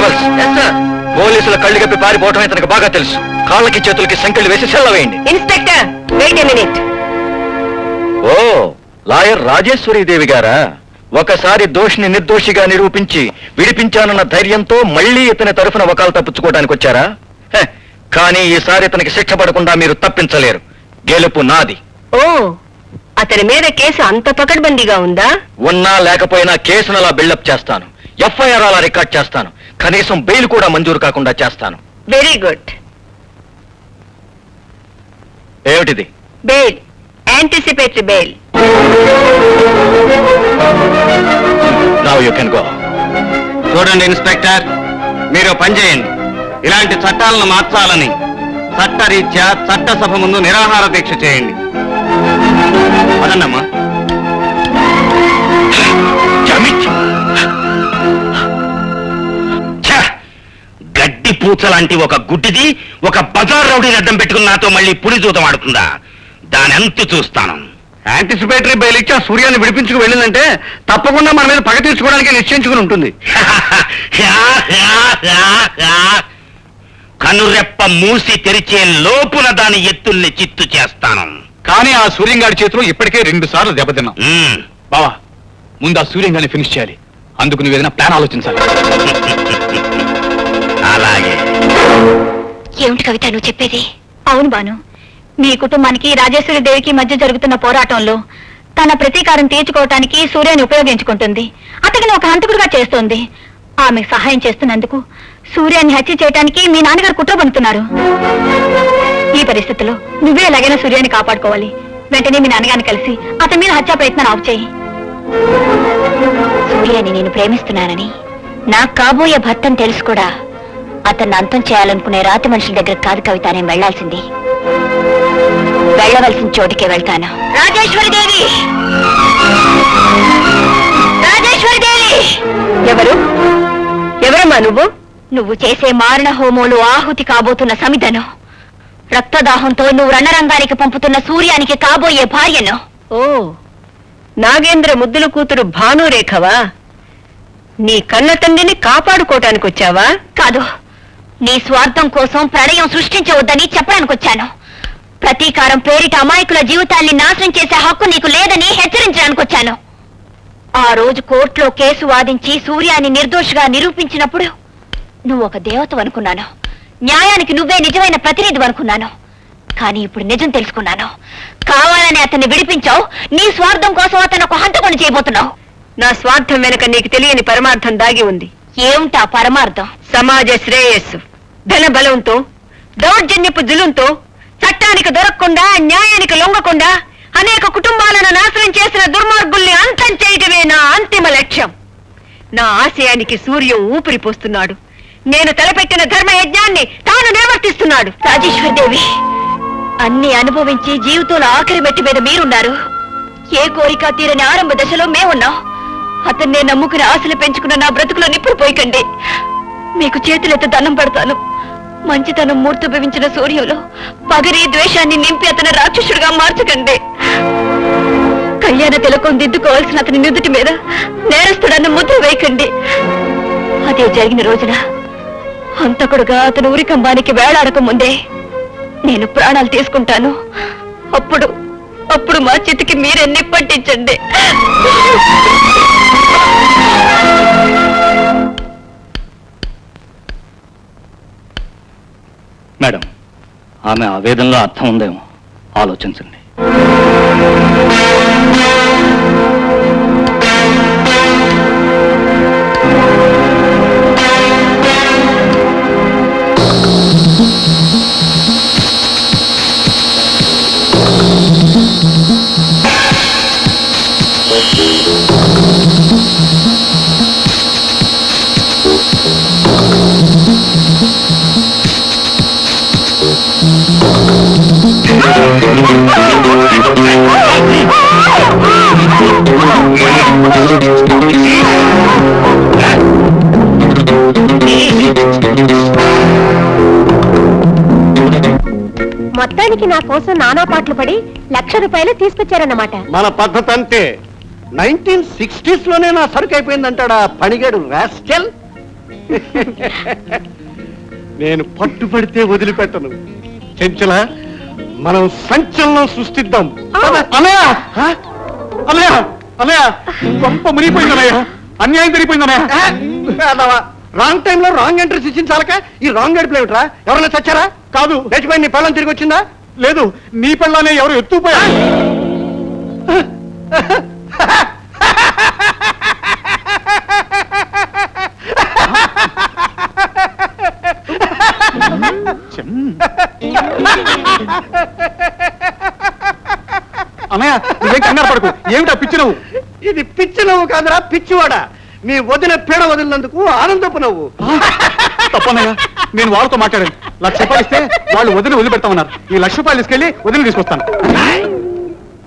Constables పోలీసుల కళ్ళు కప్పి పారిపోవటం ఇతనికి బాగా తెలుసు. కాళ్ళకి చేతులకి సంకెళ్ళు వేసి సెల్ల వేయండి. Inspector wait a minute. ఓ లాయర్ రాజేశ్వరీదేవి గారా? ఒకసారి దోషిని నిర్దోషిగా నిరూపించి విడిపించానన్న ధైర్యంతో మళ్లీ ఇతని తరఫున వకాలు తప్పించుకోవడానికి వచ్చారా? కానీ ఈసారి ఇతనికి శిక్ష పడకుండా మీరు తప్పించలేరు. గెలుపు నాది. ఓ, అతని మీద కేసు అంత పకడ్బందీగా ఉందా? ఉన్నా లేకపోయినా కేసును అలా బిల్డప్ చేస్తాను. ఎఫ్ఐఆర్ అలా రికార్డ్ చేస్తాను. కనీసం బెయిల్ కూడా మంజూరు కాకుండా చేస్తాను. Very good. ఏమిటిది? Bail, anticipatory bail. Now you can go. చూడండి ఇన్స్పెక్టర్, మీరు పని చేయండి. ఇలాంటి చట్టాలను మార్చాలని చట్టరీత్యా చట్టసభ ముందు నిరాహార దీక్ష చేయండి. అదన్నమ్మా. గడ్డి పూచ లాంటి ఒక గుడ్డిది ఒక బజార్ రౌడీని అడ్డం పెట్టుకుని నాతో మళ్ళీ పులి జూతం ఆడుతుందా? దాని అంతు చూస్తాను. యాంటిసిపేటరీ బెయిల్ ఇచ్చి ఆ సూర్యాన్ని విడిపించుకు వెళ్ళిందంటే తప్పకుండా మన మీద పగ తీర్చుకోవడానికి నిశ్చయించుకుని ఉంటుంది. కనురెప్ప మూసి తెరిచే లోపున దాని ఎత్తుల్ని చిత్తు చేస్తాను. కానీ ఆ సూర్యంగాడి చేతిలో ఇప్పటికే 2 సార్లు దెబ్బతిన్నాం. బావా, ముందు ఆ సూర్యంగాడిని ఫినిష్ చేయాలి. అందుకు నువ్వు ఏదైనా ప్లాన్ ఆలోచించాలి. అలాగే. ఏమిటి కవిత నువ్వు చెప్పేది? అవును బాను, మీ కుటుంబానికి రాజేశ్వరి దేవికి మధ్య జరుగుతున్న పోరాటంలో తన ప్రతీకారం తీర్చుకోవటానికి సూర్యాన్ని ఉపయోగించుకుంటుంది. అతగిని ఒక హంతకుడిగా చేస్తోంది. ఆమెకు సహాయం చేస్తున్నందుకు సూర్యాన్ని హత్య చేయడానికి మీ నాన్నగారు కుట్ర పన్నుతున్నారు. ఈ పరిస్థితిలో నువ్వే ఎలాగైనా సూర్యాన్ని కాపాడుకోవాలి. వెంటనే మీ నాన్నగారిని కలిసి అతని మీద హత్యా ప్రయత్నాన్ని ఆపు చేయి. సూర్యాన్ని నేను ప్రేమిస్తున్నానని నాకు కాబోయే భర్తను తెలుసు కూడా అతన్ని అంతం చేయాలనుకునే రాతి మనుషుల దగ్గర కాదు కవిత నేను వెళ్లాల్సింది. వెళ్ళవలసిన చోటికే వెళ్తాను. రాజేశ్వరి దేవి! రాజేశ్వరి దేవి! ఎవరు? ఎవరమ్మా నువ్వు? నువ్వు చేసే మారణ హోమోలు ఆహుతి కాబోతున్న సమిధను, రక్తదాహంతో నువ్వు రణరంగానికి పంపుతున్న సూర్యానికి కాబోయే భార్యను. ఓ, నాగేంద్ర ముద్దుల కూతురు భానురేఖవా? నీ కన్న తండ్రిని కాపాడుకోవటానికి వచ్చావా? కాదు, నీ స్వార్థం కోసం ప్రళయం సృష్టించవద్దని చెప్పడానికి వచ్చాను. ప్రతీకారం పేరిట అమాయకుల జీవితాల్ని నాశనం చేసే హక్కు నీకు లేదని హెచ్చరించడానికి వచ్చాను. ఆ రోజు కోర్టులో కేసు వాదించి సూర్యాన్ని నిర్దోషిగా నిరూపించినప్పుడు నువ్వు ఒక దేవత అనుకున్నాను. న్యాయానికి నువ్వే నిజమైన ప్రతినిధి అనుకున్నాను. కానీ ఇప్పుడు నిజం తెలుసుకున్నాను. కావాలని అతన్ని విడిపించావు. నీ స్వార్థం కోసం అతను ఒక హంతకుని చేయబోతున్నావు. నా స్వార్థం వెనుక నీకు తెలియని పరమార్థం దాగి ఉంది. ఏమిటా పరమార్థం? సమాజ శ్రేయస్సు. ధన బలంతో, దౌర్జన్యపు జులుంతో, చట్టానికి దొరకకుండా, న్యాయానికి లొంగకుండా అనేక కుటుంబాలను నాశనం చేసిన దుర్మార్గుల్ని అంతం చేయటమే నా అంతిమ లక్ష్యం. నా ఆశయానికి సూర్యం ఊపిరి పోస్తున్నాడు. నేను తలపెట్టిన ధర్మ యజ్ఞాన్ని తాను నిర్వర్తిస్తున్నాడు. రాజేశ్వరి దేవి, అన్ని అనుభవించి జీవితంలో ఆఖరి మెట్టు మీద మీరున్నారు. ఏ కోరిక తీరని ఆరంభ దశలో మేమున్నాం. అతన్నే నమ్ముకుని ఆశలు పెంచుకున్న నా బ్రతుకులో నిప్పుడు పోయికండి. మీకు చేతులెత్తి దండం పెడతాను. మంచితనం మూర్తిభవించిన సూర్యంలో పగరి ద్వేషాన్ని నింపి అతను రాక్షసుడిగా మార్చకండి. కళ్యాణ తిలకం దిద్దుకోవాల్సిన అతని నుదుటి మీద నేరస్తుడన్న ముద్ర వేయకండి. అదే జరిగిన రోజున హంతకుడుగా అతను ఉరికంబానికి వేలాడక ముందే నేను ప్రాణాలు తీసుకుంటాను. అప్పుడు మా చితికి మీరే నిప్పట్టించండి. మేడం, ఆమె ఆవేదనలో అర్థం ఉందేమో, ఆలోచించండి. మొత్తానికి నా కోసం నానా పాటలు పడి ₹1,00,000 తీసుకొచ్చారన్నమాట. మన పద్ధతి అంతే. 1960s లోనే నా సరుకు అయిపోయిందంటాడా పనిగాడు రాస్కెల్. నేను పట్టుపడితే వదిలిపెట్టను. చెంచల, మనం సంచలనం సృష్టిద్దాం. అన్నయ్య అన్నయ్య అన్నయ్య, గొప్ప మునిగిపోయింది అన్నయ్య, అన్యాయం జరిగిపోయింది అన్నయ్య. రాంగ్ టైంలో రాంగ్ ఎంట్రీస్ ఇచ్చించాలక ఈ రాంగ్ గడిపలు ఏమిట్రా? ఎవరైనా చచ్చారా? కాదు. లేచిపోయి నీ పెళ్ళం తిరిగి వచ్చిందా? లేదు, నీ పెళ్ళానే ఎవరు ఎత్తుపోయా. అన్నయ్య, నువ్వేం కంగారు పడకు. ఏమిటా పిచ్చి నవ్వు? ఇది పిచ్చి నవ్వు కాదురా, పిచ్చివాడా. నీ వదిన పీడ వదిలినందుకు ఆనందపు నవ్వు. తప్పనయ్యా, నేను వాళ్ళతో మాట్లాడాను. ₹1,00,000 ఇస్తే వాళ్ళు వదిలి వదిలిపెడతామన్నారు. ఈ ₹1,00,000 తీసుకెళ్లి వదిలి తీసుకొస్తాను.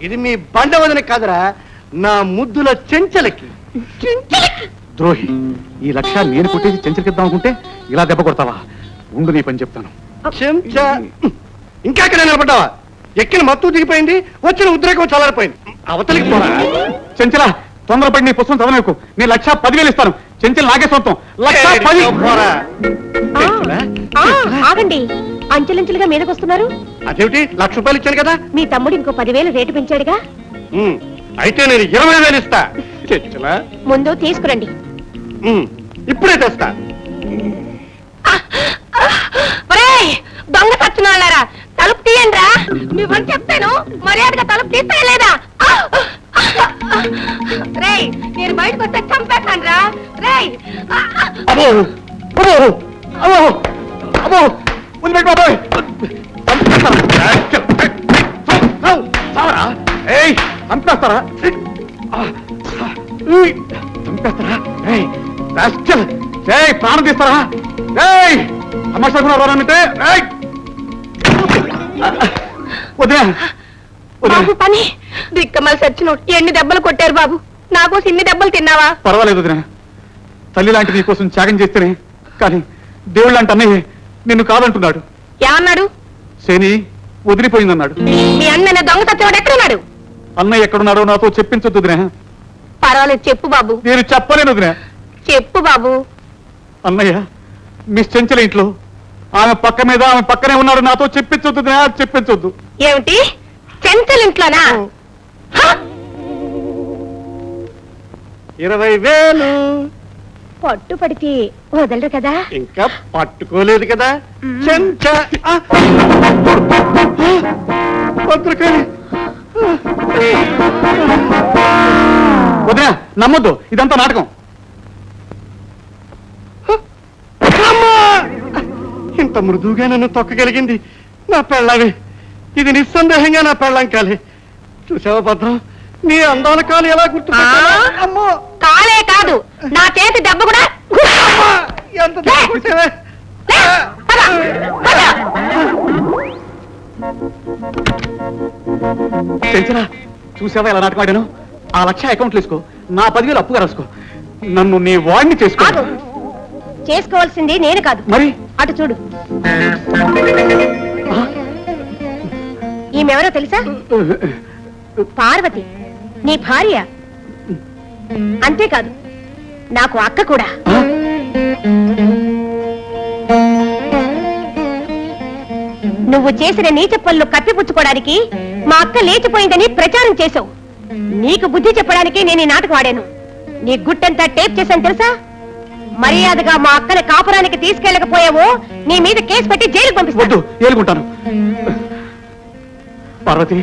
ఇది మీ బండ వదిన కాదురా, నా ముద్దుల చెంచలకి. ద్రోహి, ఈ 1,00,000 నేను కొట్టేసి చెంచలకిద్దాం అనుకుంటే ఇలా దెబ్బ కొడతావా? ఉండు, నీ పని చెప్తాను. చెంచా, ఇంకా ఇక్కడ నిలబడ్డావా? ఎక్కిన మత్తు దిగిపోయింది, వచ్చిన ఉద్రేకం చల్లారిపోయింది. అవతలికి పోరా. చెంచల, తొందరపడి నీ పుస్తకం చదవకు. నేను ₹10,000 ఇస్తాను. చెంచలు నాకే సొంతం. ఆగండి, అంచెలంచెలుగా మీదకొస్తున్నారు. అదేమిటి? ₹1,00,000 ఇచ్చాను కదా. మీ తమ్ముడు ఇంకో 10,000 రేటు పెంచాడుగా. అయితే నేను 20,000 ఇస్తా. చెంచల, ముందు తీసుకురండి. ఇప్పుడే తెస్తా. దొంగ సచ్చినారా, తలుపు తీయండిరా. నువ్వని చెప్తాను, మర్యాదగా తలుపు తీస్తాను లేదా? రేయ్, నేను బయటకు వస్తే చంపేస్తాను రా. రేయ్, అబ్బో అబ్బో అబ్బో అబ్బో, వదిలిపెట్టు బాబోయ్. చంపేస్తారా? చంపేస్తారా? ప్రాణం తీస్తారా? సమస్య బాబు పని దిక్కమల్ సచ్చినోడు. ఎన్ని దెబ్బలు కొట్టారు బాబు? నాకోసం ఇన్ని దెబ్బలు తిన్నావా? పర్వాలేదు వదిన, తల్లి లాంటి నీ కోసం త్యాగం చేస్తేనే. కానీ దేవుళ్ళు లాంటి అన్నయ్య నిన్ను కాదంటున్నాడు. ఏమన్నాడు? శని వదిలిపోయిందన్నాడు. మీ అన్న దొంగ సచ్చినోడు ఎక్కడున్నాడు? అన్నయ్య ఎక్కడున్నాడో నాతో చెప్పించొద్దు వదిన. పర్వాలేదు, చెప్పు బాబు. నేను చెప్పలేను వదిన. చెప్పు బాబు. అన్నయ్య మిస్ చెంచల ఇంట్లో ఆమె పక్క మీద ఆమె పక్కనే ఉన్నాడు. నాతో చెప్పించొద్దు వదిన, చెప్పించొద్దు. ఏమిటి? చెంచల ఇంట్లోనా? 20,000 పట్టుపడితే వదలరు కదా. ఇంకా పట్టుకోలేదు కదా. చెంచా పత్రికని వదినా, నమ్మొద్దు, ఇదంతా నాటకం. ఇంత మృదువుగా నన్ను తొక్కగలిగింది నా పెళ్ళావి. ఇది నిస్సందేహంగా నా పెళ్ళం కాలే. చూసావా భద్రం, నీ అందాల కాలు ఎలా గుర్తుపట్టావో? కాలే కాదు, నా చేతి దెబ్బ కూడా. ఎంత దెబ్బ కొట్టావే? చెంచరా, చూసావా ఎలా నాటకం ఆడాను? ఆ 1,00,000 అకౌంట్లు వేసుకో, నా 10,000 అప్పుగా రాసుకో. నన్ను నీ వాడిని చేసుకో. చేసుకోవాల్సింది నేను కాదు, మరి అటు చూడు. ఈమెవరో తెలుసా? పార్వతి, నీ భార్య. అంతేకాదు, నాకు అక్క కూడా. నువ్వు చేసిన నీచ పనులు కప్పిపుచ్చుకోవడానికి మా అక్క లేచిపోయిందని ప్రచారం చేశావు. నీకు బుద్ధి చెప్పడానికి నేను ఈ నాటకం ఆడాను. నీ గుట్టంతా టేప్ చేశాను తెలుసా? మర్యాదగా మా అక్కని కాపురానికి తీసుకెళ్ళకపోయావో నీ మీద కేసు పెట్టి జైలుకు పంపిస్తాను. ఏలుకుంటాను. పార్వతి,